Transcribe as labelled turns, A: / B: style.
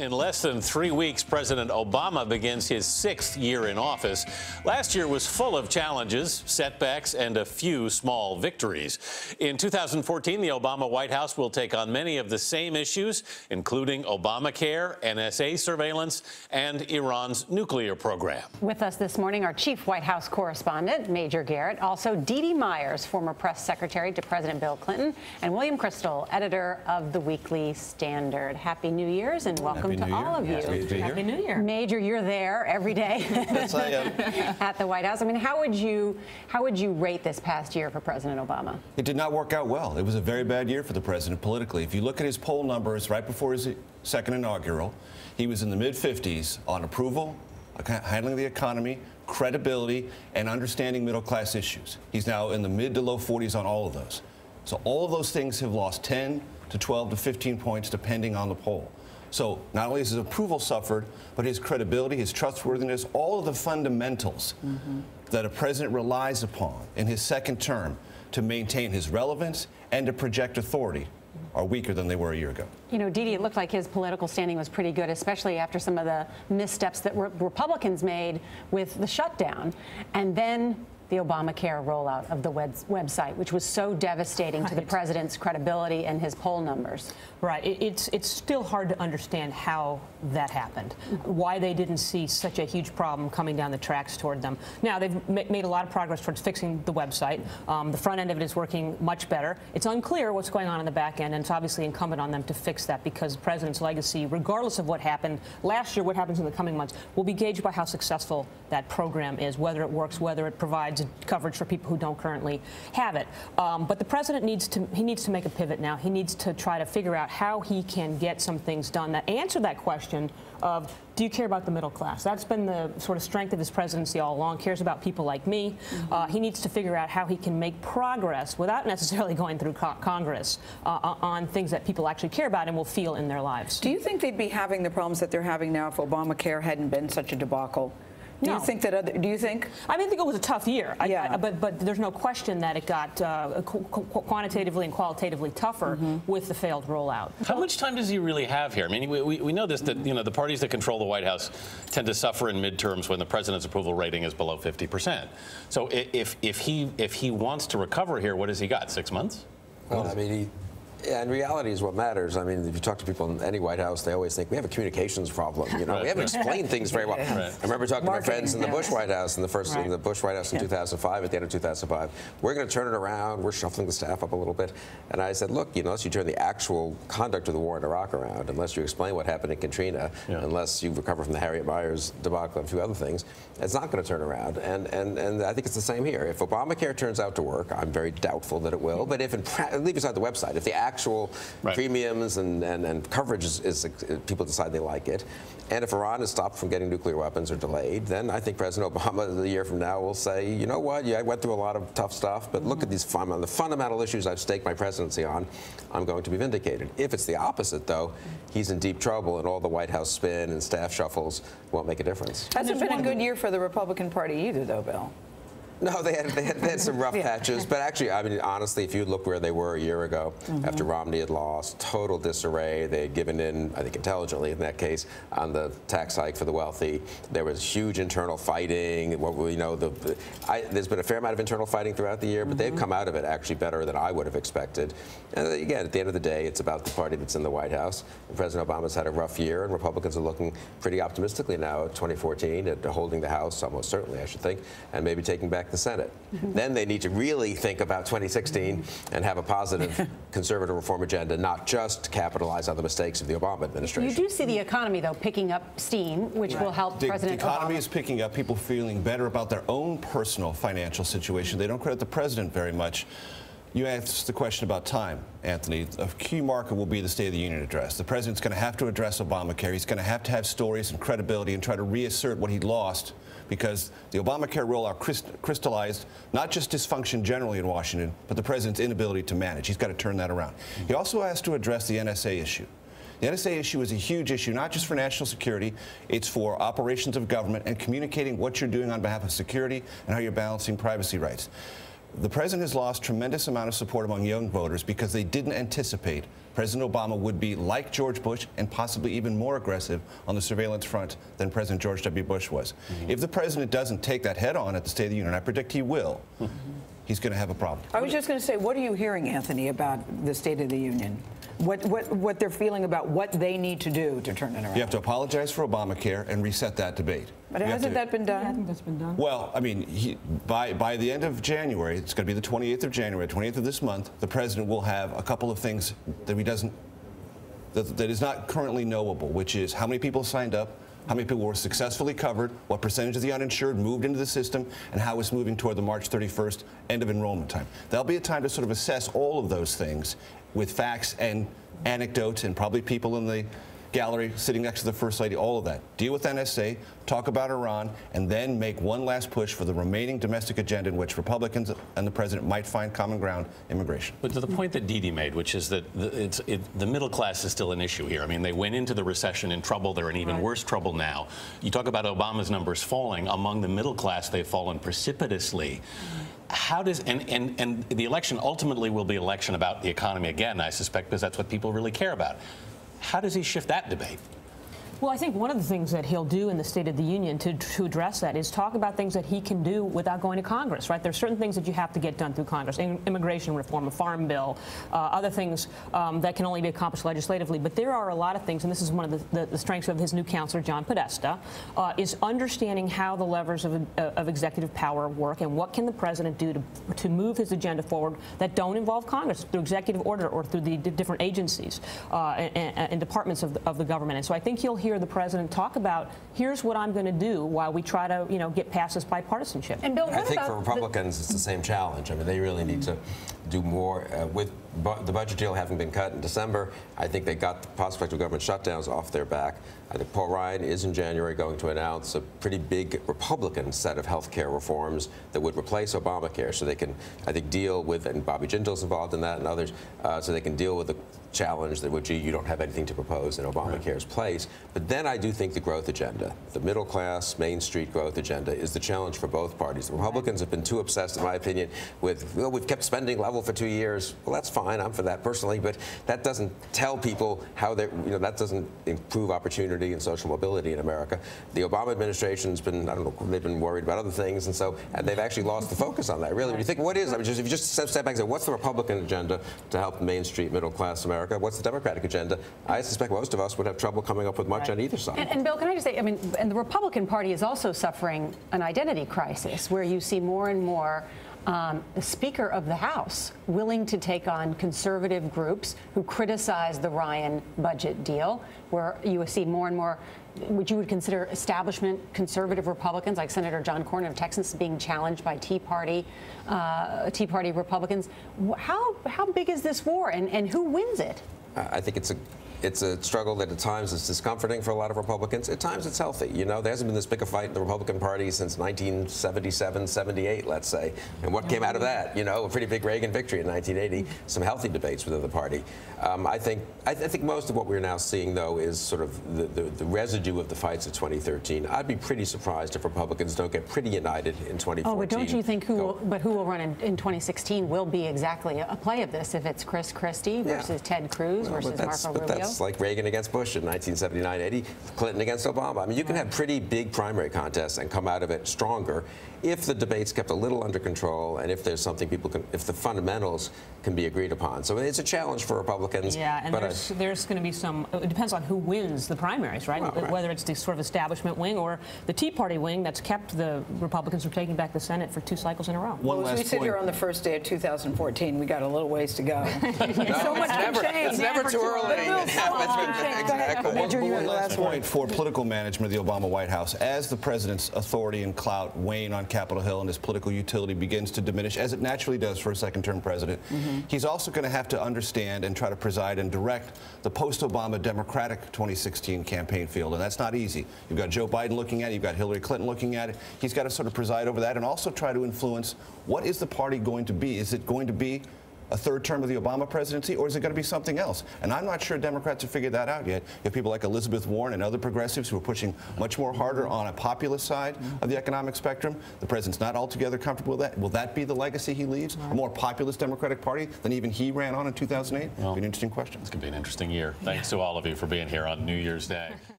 A: In less than 3 weeks, President Obama begins his 6th year in office. Last year was full of challenges, setbacks, and a few small victories. In 2014, the Obama White House will take on many of the same issues, including Obamacare, NSA surveillance, and Iran's nuclear program.
B: With us this morning, our chief White House correspondent, Major Garret, also Dee Dee Myers, former press secretary to President Bill Clinton, and William Kristol, editor of the Weekly Standard. Happy New Year's and welcome to all of you.
C: Happy New Year.
B: Major, you're there every day
D: Yes, I am.
B: at the White House. I mean, how would you rate this past year for President Obama?
D: It did not work out well. It was a very bad year for the president politically. If you look at his poll numbers right before his second inaugural, he was in the mid-50s on approval, handling the economy, credibility, and understanding middle-class issues. He's now in the mid to low 40s on all of those. So all of those things have lost 10 to 12 to 15 points depending on the poll. So not only has his approval suffered, but his credibility, his trustworthiness, all of the fundamentals that a president relies upon in his second term to maintain his relevance and to project authority are weaker than they were a year ago.
B: You know, Dee Dee, it looked like his political standing was pretty good, especially after some of the missteps that Republicans made with the shutdown. And then the Obamacare rollout of the website, which was so devastating to the president's credibility and his poll numbers.
C: Right. It's still hard to understand how that happened, why they didn't see such a huge problem coming down the tracks toward them. Now, they've made a lot of progress towards fixing the website. The front end of it is working much better. It's unclear what's going on in the back end, and it's obviously incumbent on them to fix that because the president's legacy, regardless of what happened last year, what happens in the coming months, will be gauged by how successful that program is, whether it works, whether it provides coverage for people who don't currently have it. But the president needs to make a pivot now. He needs to try to figure out how he can get some things done that answer that question of, do you care about the middle class? That's been the sort of strength of his presidency all along, cares about people like me. He needs to figure out how he can make progress without necessarily going through Congress on things that people actually care about and will feel in their lives.
E: Do you think they'd be having the problems that they're having now if Obamacare hadn't been such a debacle? Do you think that? Do you think?
C: I mean, I think it was a tough year. Yeah. But there's no question that it got quantitatively and qualitatively tougher with the failed rollout.
A: How much time does he really have here? I mean, we know this, that the parties that control the White House tend to suffer in midterms when the president's approval rating is below 50%. So if he wants to recover here, what has he got? 6 months?
F: Well, I mean, and reality is what matters. I mean, if you talk to people in any White House, they always think we have a communications problem. We haven't explained things very well. Right. I remember talking to my friends in the Bush White House in the Bush White House in 2005, at the end of 2005. We're going to turn it around. We're shuffling the staff up a little bit. And I said, look, unless you turn the actual conduct of the war in Iraq around, unless you explain what happened in Katrina, unless you recover from the Harriet Myers debacle and a few other things, it's not going to turn around. And I think it's the same here. If Obamacare turns out to work, I'm very doubtful that it will. But if, leave aside the website, if the actual premiums and coverage is people decide they like it, and if Iran is stopped from getting nuclear weapons or delayed, then I think President Obama, a year from now, will say, you know what, I went through a lot of tough stuff, but look at these the fundamental issues I've staked my presidency on, I'm going to be vindicated. If it's the opposite, though, he's in deep trouble, and all the White House spin and staff shuffles won't make a difference.
E: Hasn't been a good year for the Republican Party either, though, Bill.
F: No, they had some rough patches, but actually, I mean, honestly, if you look where they were a year ago, after Romney had lost, total disarray. They had given in, I think intelligently in that case, on the tax hike for the wealthy. There was huge internal fighting. There's been a fair amount of internal fighting throughout the year, but they've come out of it actually better than I would have expected. And again, at the end of the day, it's about the party that's in the White House. And President Obama's had a rough year, and Republicans are looking pretty optimistically now at 2014 at holding the House, almost certainly, I should think, and maybe taking back the Senate. Then they need to really think about 2016 and have a positive conservative reform agenda, not just capitalize on the mistakes of the Obama administration.
B: You do see the economy, though, picking up steam, which will help President Obama.
D: The economy is picking up, people feeling better about their own personal financial situation. They don't credit the president very much. You asked the question about time, Anthony. A key marker will be the State of the Union address. The president's going to have to address Obamacare. He's going to have stories and credibility and try to reassert what he lost, because the Obamacare rollout crystallized not just dysfunction generally in Washington, but the president's inability to manage. He's got to turn that around. He also has to address the NSA issue. The NSA issue is a huge issue, not just for national security. It's for operations of government and communicating what you're doing on behalf of security and how you're balancing privacy rights. The president has lost tremendous amount of support among young voters because they didn't anticipate President Obama would be like George Bush and possibly even more aggressive on the surveillance front than President George W. Bush was. If the president doesn't take that head on at the State of the Union, I predict he will, he's going to have a problem.
E: I was just going to say, what are you hearing, Anthony, about the State of the Union? What they're feeling about what they need to do to turn it around?
D: You have to apologize for Obamacare and reset that debate.
E: But hasn't that been done?
C: Yeah, I think that's been done.
D: Well, I mean, by the end of January, it's going to be the 28th of January, 28th of this month, the president will have a couple of things that that is not currently knowable, which is how many people signed up, how many people were successfully covered, what percentage of the uninsured moved into the system, and how it's moving toward the March 31st end of enrollment time. There'll be a time to sort of assess all of those things with facts and anecdotes and probably people in the gallery sitting next to the First Lady, all of that. Deal with NSA, talk about Iran, and then make one last push for the remaining domestic agenda in which Republicans and the president might find common ground, immigration.
A: But to the point that Dee Dee made, which is that the middle class is still an issue here. I mean, they went into the recession in trouble. They're in even worse trouble now. You talk about Obama's numbers falling. Among the middle class, they've fallen precipitously. How does, and the election ultimately will be an election about the economy again, I suspect, because that's what people really care about. How does he shift that debate?
C: Well, I think one of the things that he'll do in the State of the Union to address that is talk about things that he can do without going to Congress, right? There's certain things that you have to get done through Congress, immigration reform, a farm bill, other things that can only be accomplished legislatively. But there are a lot of things, and this is one of the strengths of his new counselor, John Podesta, is understanding how the levers of executive power work and what can the president do to move his agenda forward that don't involve Congress through executive order or through the different agencies and departments of the government. And so I think he'll hear the president talk about, here's what I'm going to do while we try to, get past this bipartisanship.
B: And Bill,
F: I think for Republicans, it's the same challenge. I mean, they really need to do more. With the budget deal having been cut in December, I think they got the prospect of government shutdowns off their back. I think Paul Ryan is in January going to announce a pretty big Republican set of health care reforms that would replace Obamacare, so they can, I think, deal with, and Bobby Jindal's involved in that and others, so they can deal with the challenge that, well, gee, you don't have anything to propose in Obamacare's place. But then I do think the growth agenda, the middle class, Main Street growth agenda, is the challenge for both parties. The Republicans have been too obsessed, in my opinion, with, well, we've kept spending level for 2 years. Well, that's fine. I'm for that personally, but that doesn't tell people how they're, that doesn't improve opportunity and social mobility in America. The Obama administration's been, I don't know, they've been worried about other things, and they've actually lost the focus on that. Really, when you think, what is, I mean, if you just step back and say, what's the Republican agenda to help Main Street, middle class America? What's the Democratic agenda? I suspect most of us would have trouble coming up with much on either side.
B: And Bill, can I just say, I mean, and the Republican Party is also suffering an identity crisis where you see more and more the Speaker of the House willing to take on conservative groups who criticize the Ryan budget deal, where you see more and more what you would consider establishment conservative Republicans, like Senator John Cornyn of Texas, being challenged by Tea Party Republicans. How big is this war, and who wins it?
F: I think it's a struggle that at times is discomforting for a lot of Republicans. At times it's healthy. There hasn't been this big a fight in the Republican Party since 1977, 78, let's say. And what came out of that? A pretty big Reagan victory in 1980. Some healthy debates within the party. I think most of what we're now seeing, though, is sort of the residue of the fights of 2013. I'd be pretty surprised if Republicans don't get pretty united in 2014.
B: Oh, but don't you think who will run in 2016 will be exactly a play of this? If it's Chris Christie versus Ted Cruz versus Marco Rubio.
F: It's like Reagan against Bush in 1979-80, Clinton against Obama. I mean, you can have pretty big primary contests and come out of it stronger if the debate's kept a little under control and if there's something if the fundamentals can be agreed upon. So it's a challenge for Republicans.
C: Yeah, and there's going to be some, it depends on who wins the primaries, right? Well, whether it's the sort of establishment wing or the Tea Party wing that's kept the Republicans from taking back the Senate for 2 cycles in a row.
E: Well, as we sit here on the first day of 2014, we got a little ways to go. So much can change.
F: It's never too early.
E: Major,
D: one last point for political management of the Obama White House. As the president's authority and clout wane on Capitol Hill and his political utility begins to diminish, as it naturally does for a second-term president, he's also going to have to understand and try to preside and direct the post-Obama Democratic 2016 campaign field, and that's not easy. You've got Joe Biden looking at it, you've got Hillary Clinton looking at it. He's got to sort of preside over that and also try to influence what is the party going to be. Is it going to be a third term of the Obama presidency, or is it going to be something else? And I'm not sure Democrats have figured that out yet. You have people like Elizabeth Warren and other progressives who are pushing much more harder on a populist side of the economic spectrum. The president's not altogether comfortable with that. Will that be the legacy he leaves? A more populist Democratic Party than even he ran on in 2008? Well, be an interesting question.
A: It's going to be an interesting year. Thanks to all of you for being here on New Year's Day.